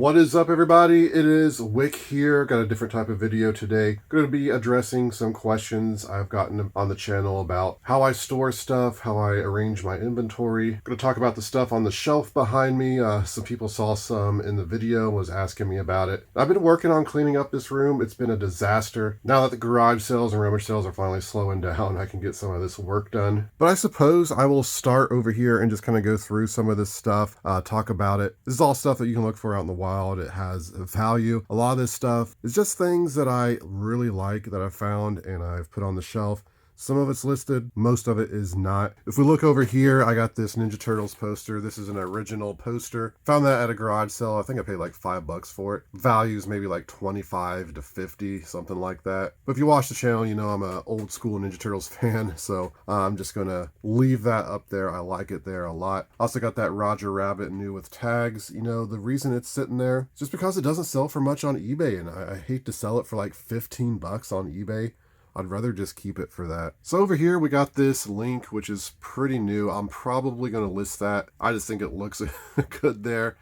What is up, everybody? It is Wick here. Got a different type of video today. Going to be addressing some questions I've gotten on the channel about how I store stuff, how I arrange my inventory. Going to talk about the stuff on the shelf behind me. Some people saw some in the video, was asking me about it. I've been working on cleaning up this room. It's been a disaster. Now that the garage sales and rummage sales are finally slowing down, I can get some of this work done. But I suppose I will start over here and just kind of go through some of this stuff, talk about it. This is all stuff that you can look for out in the wild. It has value. A lot of this stuff is just things that I really like that I found and I've put on the shelf. Some of it's listed, most of it is not. If we look over here, I got this Ninja Turtles poster. This is an original poster. Found that at a garage sale. I think I paid like $5 for it. Value's maybe like 25 to 50, something like that. But if you watch the channel, you know I'm an old school Ninja Turtles fan, so I'm just gonna leave that up there. I like it there a lot. Also got that Roger Rabbit new with tags. You know, the reason it's sitting there is just because it doesn't sell for much on eBay, and I hate to sell it for like 15 bucks on eBay. I'd rather just keep it for that. So over here we got this link, which is pretty new. I'm probably going to list that. I just think it looks good there.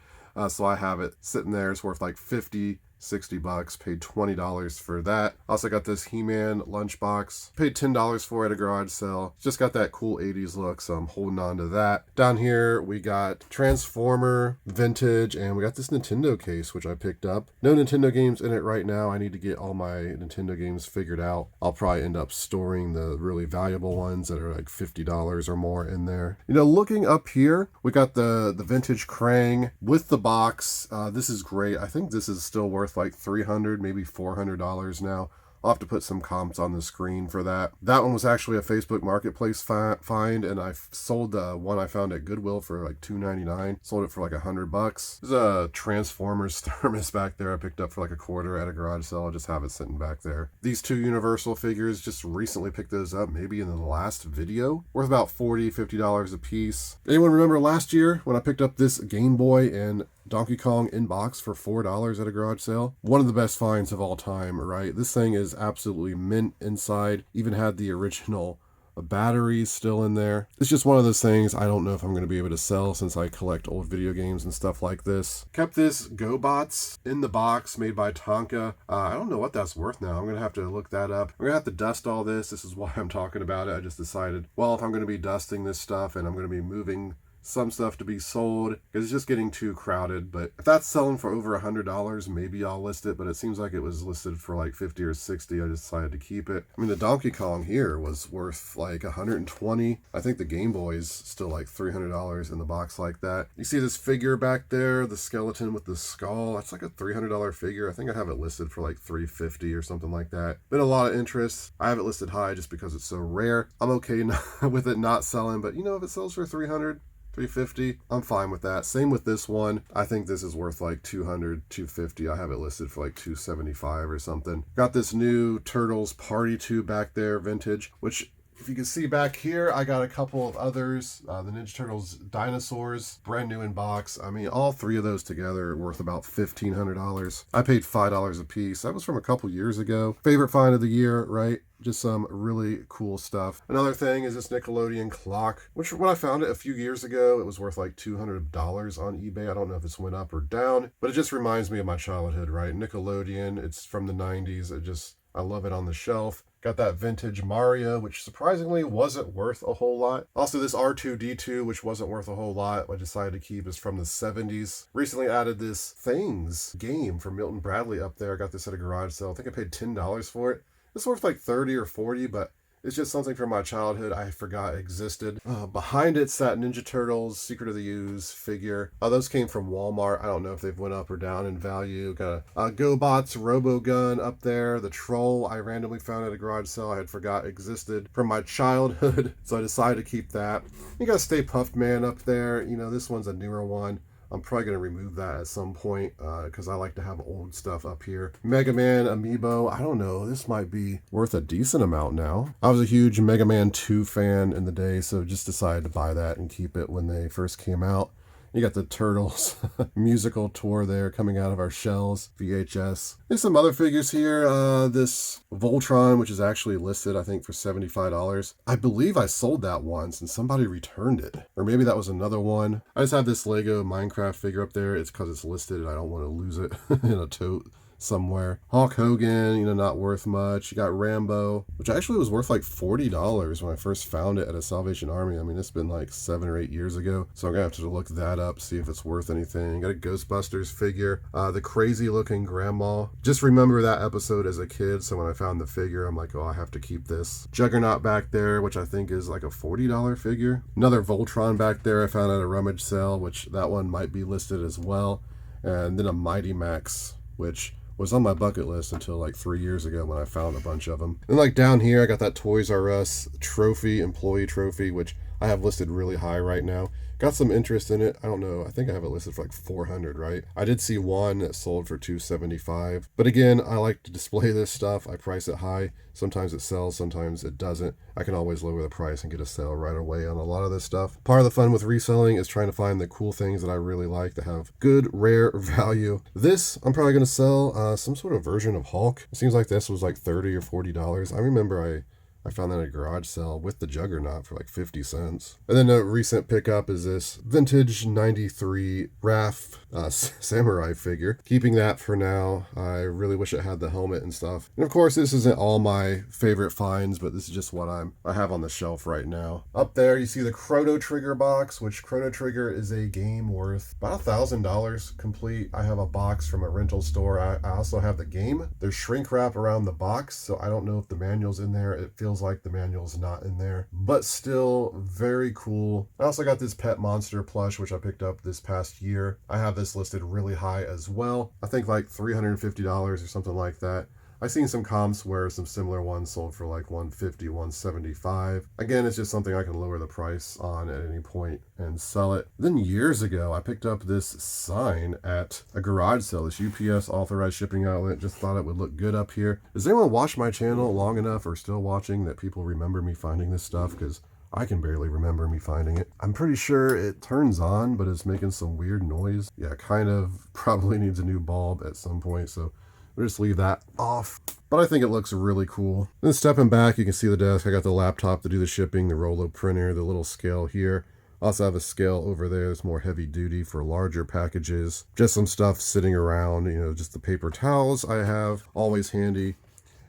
So I have it sitting there. It's worth like 50, 60 bucks, paid $20 for that. Also got this He-Man lunchbox, paid $10 for it at a garage sale. Just got that cool 80s look, so I'm holding on to that. Down here we got Transformer vintage, and we got this Nintendo case, which I picked up. No Nintendo games in it right now. I need to get all my Nintendo games figured out. I'll probably end up storing the really valuable ones that are like $50 or more in there. You know, looking up here, we got the vintage Krang with the box. This is great. I think this is still worth like $300, maybe $400 now. I'll have to put some comps on the screen for that. That one was actually a Facebook Marketplace find, and I sold the one I found at Goodwill for like $2.99. Sold it for like $100. There's a Transformers thermos back there I picked up for like a quarter at a garage sale. I'll just have it sitting back there. These two Universal figures, just recently picked those up, maybe in the last video. Worth about $40, $50 a piece. Anyone remember last year when I picked up this Game Boy and Donkey Kong in box for $4 at a garage sale? One of the best finds of all time, right? This thing is absolutely mint inside. Even had the original batteries still in there. It's just one of those things I don't know if I'm going to be able to sell since I collect old video games and stuff like this. Kept this GoBots in the box made by Tonka. I don't know what that's worth now. I'm going to have to look that up. I'm going to have to dust all this. This is why I'm talking about it. I just decided, well, if I'm going to be dusting this stuff and I'm going to be moving some stuff to be sold because it's just getting too crowded. But if that's selling for over $100, maybe I'll list it, but it seems like it was listed for like 50 or 60. I decided to keep it. I mean, the Donkey Kong here was worth like 120. I think the Game Boy's still like $300 in the box like that. You see this figure back there, the skeleton with the skull? That's like a $300 figure. I think I have it listed for like $350 or something like that. Been a lot of interest. I have it listed high just because it's so rare. I'm okay with it not selling, but you know, if it sells for $300, $350, I'm fine with that. Same with this one. I think this is worth like $200, $250. I have it listed for like $275 or something. Got this new Turtles Party Tube back there, vintage, which if you can see back here, I got a couple of others. The Ninja Turtles Dinosaurs, brand new in box. I mean, all three of those together are worth about $1,500. I paid $5 a piece. That was from a couple years ago. Favorite find of the year, right? Just some really cool stuff. Another thing is this Nickelodeon clock, which when I found it a few years ago, it was worth like $200 on eBay. I don't know if it's went up or down, but it just reminds me of my childhood, right? Nickelodeon, it's from the 90s. I love it on the shelf. Got that vintage Mario, which surprisingly wasn't worth a whole lot. Also this R2-D2, which wasn't worth a whole lot. I decided to keep is from the 70s. Recently added this Things game from Milton Bradley up there. I got this at a garage sale. I think I paid $10 for it. It's worth like 30 or 40, but it's just something from my childhood I forgot existed. Behind it's that Ninja Turtles Secret of the Ooze figure. Those came from Walmart. I don't know if they've went up or down in value. Got a GoBots Robogun up there. The Troll I randomly found at a garage sale I had forgot existed from my childhood, so I decided to keep that. You got Stay Puft Man up there. You know, this one's a newer one. I'm probably going to remove that at some point because I like to have old stuff up here. Mega Man Amiibo, I don't know, this might be worth a decent amount now. I was a huge Mega Man 2 fan in the day, so just decided to buy that and keep it when they first came out. You got the Turtles musical tour there coming out of our shells, VHS. There's some other figures here. This Voltron, which is actually listed, I think, for $75. I believe I sold that once and somebody returned it. Or maybe that was another one. I just have this Lego Minecraft figure up there. It's because it's listed and I don't want to lose it in a tote somewhere. Hulk Hogan, you know, not worth much. You got Rambo, which actually was worth like $40 when I first found it at a Salvation Army. I mean, it's been like 7 or 8 years ago, so I'm gonna have to look that up, see if it's worth anything. Got a Ghostbusters figure, the crazy looking grandma. Just remember that episode as a kid, so when I found the figure, I'm like, oh, I have to keep this. Juggernaut back there, which I think is like a $40 figure. Another Voltron back there I found at a rummage sale, which that one might be listed as well. And then a Mighty Max, which was on my bucket list until like 3 years ago when I found a bunch of them. And like down here, I got that Toys R Us trophy, employee trophy, which I have listed really high right now. Got some interest in it. I don't know. I think I have it listed for like 400, right? I did see one that sold for 275. But again, I like to display this stuff. I price it high. Sometimes it sells, sometimes it doesn't. I can always lower the price and get a sale right away on a lot of this stuff. Part of the fun with reselling is trying to find the cool things that I really like that have good, rare value. This, I'm probably going to sell some sort of version of Hulk. It seems like this was like $30 or $40. I remember I found that at a garage sale with the Juggernaut for like 50 cents. And then a recent pickup is this vintage 93 Raph samurai figure. Keeping that for now. I really wish it had the helmet and stuff. And of course, this isn't all my favorite finds, but this is just what I have on the shelf right now. Up there, you see the Chrono Trigger box, which Chrono Trigger is a game worth about $1,000 complete. I have a box from a rental store. I also have the game. There's shrink wrap around the box, so I don't know if the manual's in there. It feels like the manual's not in there, but still very cool. I also got this Pet Monster plush, which I picked up this past year. I have this listed really high as well. I think like $350 or something like that. I've seen some comps where some similar ones sold for like $150, $175. Again, it's just something I can lower the price on at any point and sell it. Then years ago, I picked up this sign at a garage sale, this UPS authorized shipping outlet. Just thought it would look good up here. Does anyone watch my channel long enough or still watching that people remember me finding this stuff? Because I can barely remember me finding it. I'm pretty sure it turns on, but it's making some weird noise. Yeah, kind of probably needs a new bulb at some point, so we'll just leave that off. But I think it looks really cool. Then stepping back, you can see the desk. I got the laptop to do the shipping, the Rolo printer, the little scale here. I also have a scale over there that's more heavy duty for larger packages. Just some stuff sitting around, you know, just the paper towels I have, always handy.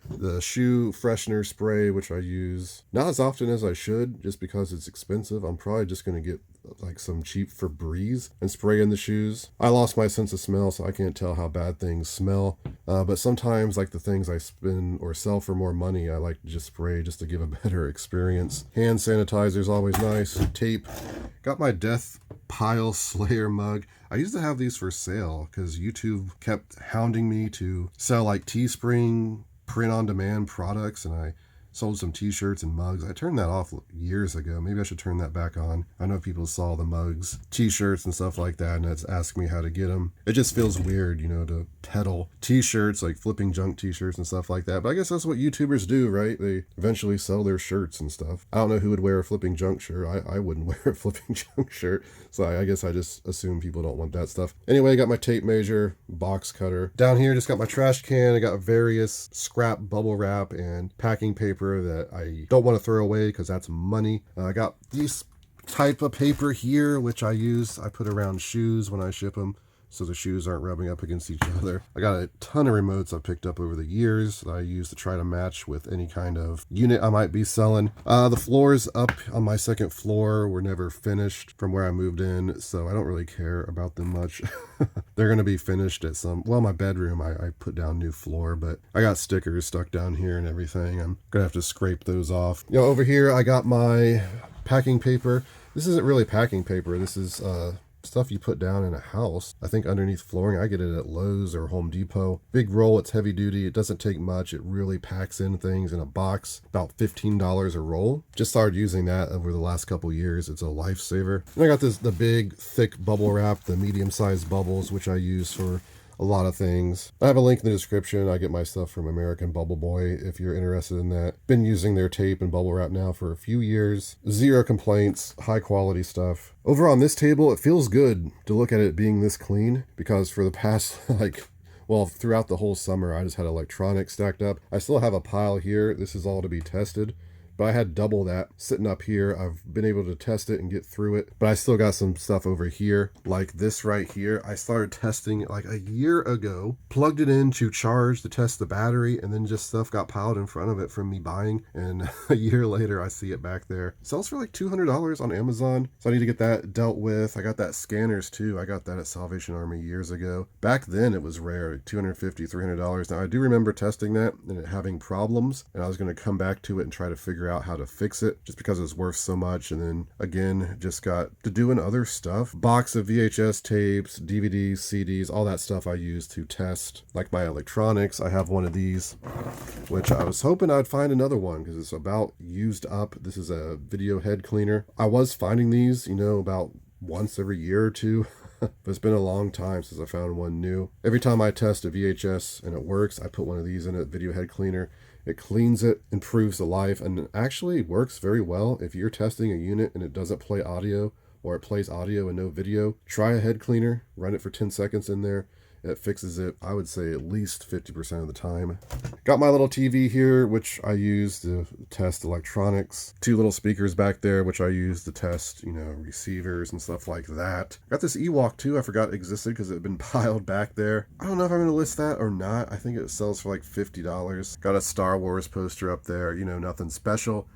The shoe freshener spray, which I use not as often as I should, just because it's expensive. I'm probably just going to get like some cheap Febreze and spray in the shoes. I lost my sense of smell, so I can't tell how bad things smell. But sometimes, like the things I spend or sell for more money, I like to just spray just to give a better experience. Hand sanitizer is always nice. Tape. Got my Death Pile Slayer mug. I used to have these for sale because YouTube kept hounding me to sell like Teespring print-on-demand products, and I sold some t-shirts and mugs. I turned that off years ago. Maybe I should turn that back on. I know people saw the mugs, t-shirts and stuff like that, and it's asked me how to get them. It just feels weird, you know, to peddle t-shirts, like flipping junk t-shirts and stuff like that. But I guess that's what YouTubers do, right? They eventually sell their shirts and stuff. I don't know who would wear a flipping junk shirt. I wouldn't wear a flipping junk shirt. So I guess I just assume people don't want that stuff. Anyway, I got my tape measure, box cutter. Down here, just got my trash can. I got various scrap bubble wrap and packing paper that I don't want to throw away because that's money. I got these type of paper here, which I put around shoes when I ship them, so the shoes aren't rubbing up against each other. I got a ton of remotes I've picked up over the years that I use to try to match with any kind of unit I might be selling. The floors up on my second floor were never finished from where I moved in, so I don't really care about them much. They're going to be finished at my bedroom, I put down new floor, but I got stickers stuck down here and everything. I'm going to have to scrape those off. You know, over here I got my packing paper. This isn't really packing paper. This is, stuff you put down in a house. I think underneath flooring. I get it at Lowe's or Home Depot. Big roll, it's heavy duty. It doesn't take much. It really packs in things in a box. About $15 a roll. Just started using that over the last couple years. It's a lifesaver. And I got the big thick bubble wrap, the medium-sized bubbles, which I use for a lot of things. I have a link in the description. I get my stuff from American Bubble Boy if you're interested in that. Been using their tape and bubble wrap now for a few years. Zero complaints, high quality stuff. Over on this table, it feels good to look at it being this clean because for the past throughout the whole summer, I just had electronics stacked up. I still have a pile here. This is all to be tested. But I had double that sitting up here. I've been able to test it and get through it. But I still got some stuff over here, like this right here. I started testing it like a year ago, plugged it in to charge to test the battery, and then just stuff got piled in front of it from me buying. And a year later, I see it back there. It sells for like $200 on Amazon. So I need to get that dealt with. I got that scanners too. I got that at Salvation Army years ago. Back then it was rare, $250, $300. Now I do remember testing that and it having problems. And I was going to come back to it and try to figure out how to fix it just because it's worth so much. And then again, just got to doing other stuff. Box of VHS tapes, DVDs, CDs, all that stuff I use to test like my electronics. I have one of these, which I was hoping I'd find another one because it's about used up. This is a video head cleaner. I was finding these, about once every year or two. But it's been a long time since I found one new. Every time I test a VHS and it works, I put one of these in a video head cleaner. It cleans it, improves the life, and it actually works very well. If you're testing a unit and it doesn't play audio, or it plays audio and no video, try a head cleaner, run it for 10 seconds in there. It fixes it, I would say, at least 50% of the time. Got my little TV here, which I use to test electronics. 2 little speakers back there, which I use to test, receivers and stuff like that. Got this Ewok too, I forgot existed because it had been piled back there. I don't know if I'm going to list that or not. I think it sells for like $50. Got a Star Wars poster up there, nothing special.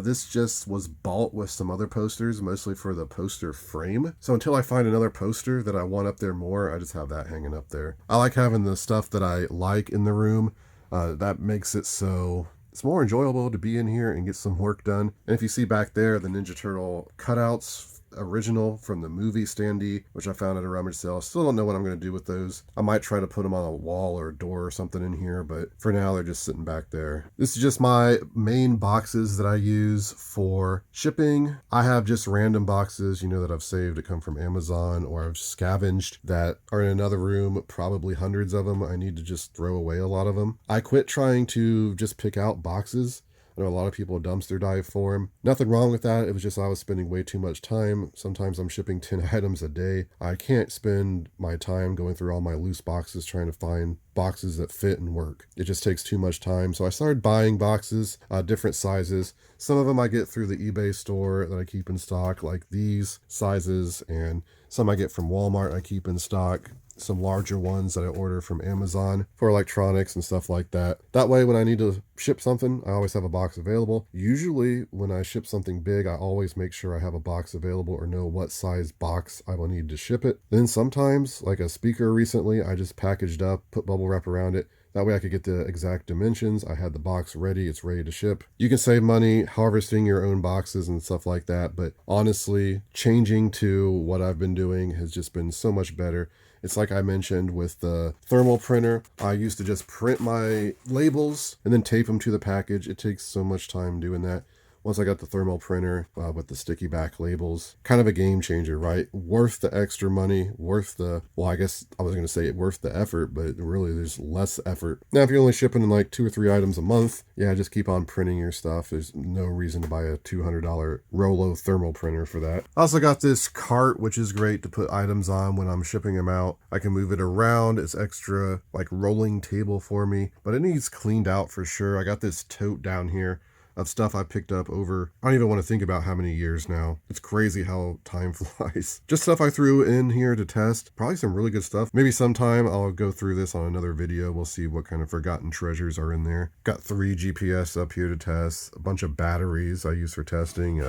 This just was bought with some other posters, mostly for the poster frame. So until I find another poster that I want up there more, I just have that hanging up there. I like having the stuff that I like in the room. That makes it so it's more enjoyable to be in here and get some work done. And if you see back there, the Ninja Turtle cutouts, original from the movie standee, which I found at a rummage sale. Still don't know what I'm going to do with those. I might try to put them on a wall or a door or something in here, but for now they're just sitting back there. This is just my main boxes that I use for shipping. I have just random boxes, that I've saved that come from Amazon or I've scavenged that are in another room, probably hundreds of them. I need to just throw away a lot of them. I quit trying to just pick out boxes. I know a lot of people dumpster dive for them. Nothing wrong with that. It was just I was spending way too much time. Sometimes I'm shipping 10 items a day. I can't spend my time going through all my loose boxes trying to find boxes that fit and work. It just takes too much time. So I started buying boxes, different sizes. Some of them I get through the eBay store that I keep in stock, like these sizes, and some I get from Walmart I keep in stock. Some larger ones that I order from Amazon for electronics and stuff like that. That way, when I need to ship something, I always have a box available. Usually, when I ship something big, I always make sure I have a box available or know what size box I will need to ship it. Then sometimes, like a speaker recently, I just packaged up, put bubble wrap around it. That way I could get the exact dimensions. I had the box ready. It's ready to ship. You can save money harvesting your own boxes and stuff like that. But honestly, changing to what I've been doing has just been so much better. It's like I mentioned with the thermal printer. I used to just print my labels and then tape them to the package. It takes so much time doing that. Once I got the thermal printer with the sticky back labels, kind of a game changer, right? Worth the extra money, worth the, well, I guess I was going to say worth the effort, but really there's less effort. Now, if you're only shipping in like 2 or 3 items a month, yeah, just keep on printing your stuff. There's no reason to buy a $200 Rollo thermal printer for that. I also got this cart, which is great to put items on when I'm shipping them out. I can move it around. It's extra like rolling table for me, but it needs cleaned out for sure. I got this tote down here of stuff I picked up over, I don't even want to think about how many years now. It's crazy how time flies. Just stuff I threw in here to test. Probably some really good stuff. Maybe sometime I'll go through this on another video. We'll see what kind of forgotten treasures are in there. Got 3 GPS up here to test. A bunch of batteries I use for testing.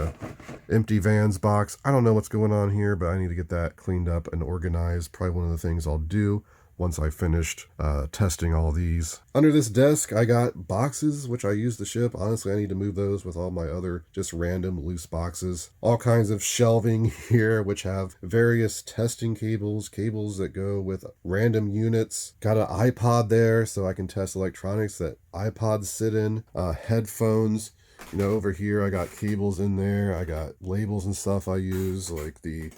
Empty Vans box. I don't know what's going on here, but I need to get that cleaned up and organized. Probably one of the things I'll do once I finished testing all these. Under this desk, I got boxes, which I use to ship. Honestly, I need to move those with all my other just random loose boxes. All kinds of shelving here, which have various testing cables, cables that go with random units. Got an iPod there, so I can test electronics that iPods sit in. Headphones. Over here, I got cables in there. I got labels and stuff I use, like the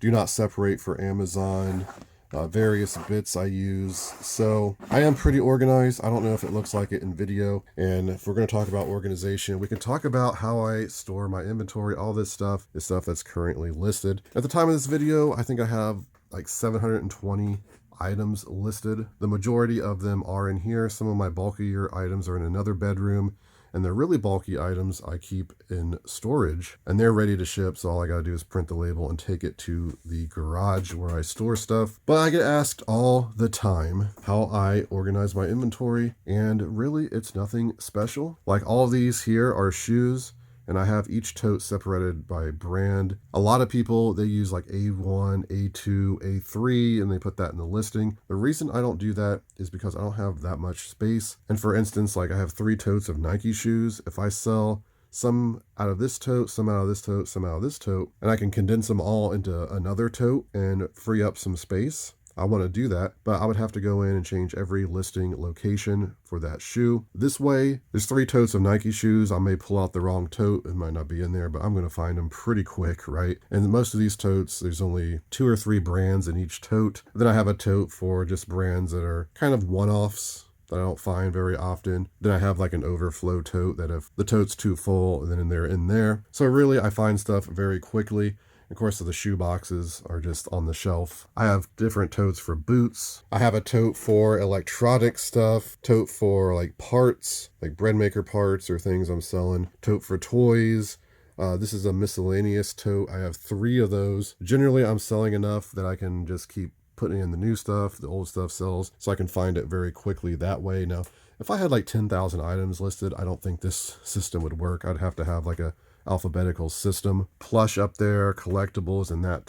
Do Not Separate for Amazon. various bits I use. So I am pretty organized. I don't know if it looks like it in video. And if we're going to talk about organization, we can talk about how I store my inventory. All this stuff is stuff that's currently listed. At the time of this video, I think I have like 720 items listed. The majority of them are in here. Some of my bulkier items are in another bedroom, and the really bulky items I keep in storage, and they're ready to ship. So all I gotta do is print the label and take it to the garage where I store stuff. But I get asked all the time how I organize my inventory, and really it's nothing special. Like all of these here are shoes, and I have each tote separated by brand. A lot of people, they use like A1, A2, A3, and they put that in the listing. The reason I don't do that is because I don't have that much space. And for instance, like I have 3 totes of Nike shoes. If I sell some out of this tote, some out of this tote, some out of this tote, and I can condense them all into another tote and free up some space, I want to do that, but I would have to go in and change every listing location for that shoe. This way, there's 3 totes of Nike shoes. I may pull out the wrong tote. It might not be in there, but I'm going to find them pretty quick, right? And most of these totes, there's only 2 or 3 brands in each tote. Then I have a tote for just brands that are kind of one-offs that I don't find very often. Then I have like an overflow tote that if the tote's too full, then they're in there. So really, I find stuff very quickly. Of course, the shoe boxes are just on the shelf. I have different totes for boots. I have a tote for electronic stuff, tote for like parts, like bread maker parts or things I'm selling, tote for toys. This is a miscellaneous tote. I have 3 of those. Generally, I'm selling enough that I can just keep putting in the new stuff. The old stuff sells, so I can find it very quickly that way. Now, if I had like 10,000 items listed, I don't think this system would work. I'd have to have like a alphabetical system. Plush up there, collectibles in that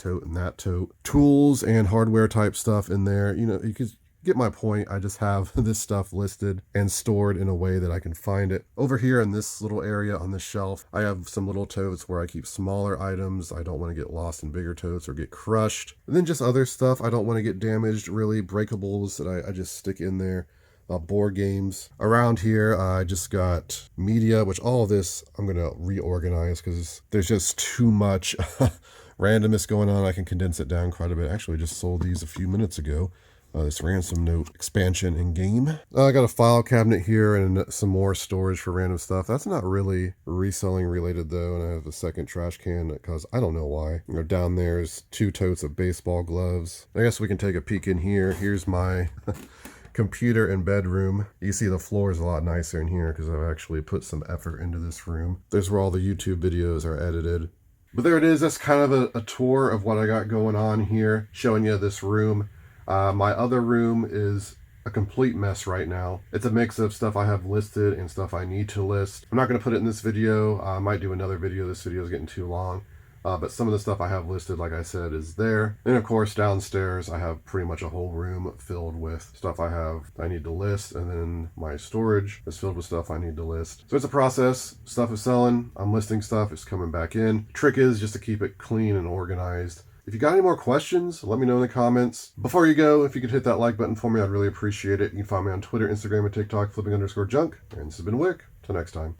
tote, tools and hardware type stuff in there. You know, you could get my point. I just have this stuff listed and stored in a way that I can find it. Over here in this little area on the shelf, I have some little totes where I keep smaller items. I don't want to get lost in bigger totes or get crushed. And then just other stuff I don't want to get damaged, really breakables that I just stick in there. Board games. Around here, I just got media, which all of this I'm going to reorganize because there's just too much randomness going on. I can condense it down quite a bit. Actually, just sold these a few minutes ago. This ransom note expansion in game. I got a file cabinet here and some more storage for random stuff. That's not really reselling related though. And I have a second trash can because I don't know why. You know, down there's 2 totes of baseball gloves. I guess we can take a peek in here. Here's my computer and bedroom. You see the floor is a lot nicer in here because I've actually put some effort into this room. There's where all the YouTube videos are edited. But there it is. That's kind of a tour of what I got going on here, showing you this room. My other room is a complete mess right now. It's a mix of stuff I have listed and stuff I need to list. I'm not going to put it in this video. I might do another video. This video is getting too long. But some of the stuff I have listed, like I said, is there. And of course, downstairs, I have pretty much a whole room filled with stuff I need to list. And then my storage is filled with stuff I need to list. So it's a process. Stuff is selling. I'm listing stuff. It's coming back in. Trick is just to keep it clean and organized. If you got any more questions, let me know in the comments. Before you go, if you could hit that like button for me, I'd really appreciate it. You can find me on Twitter, Instagram, and TikTok, flipping_junk. And this has been Wick. Till next time.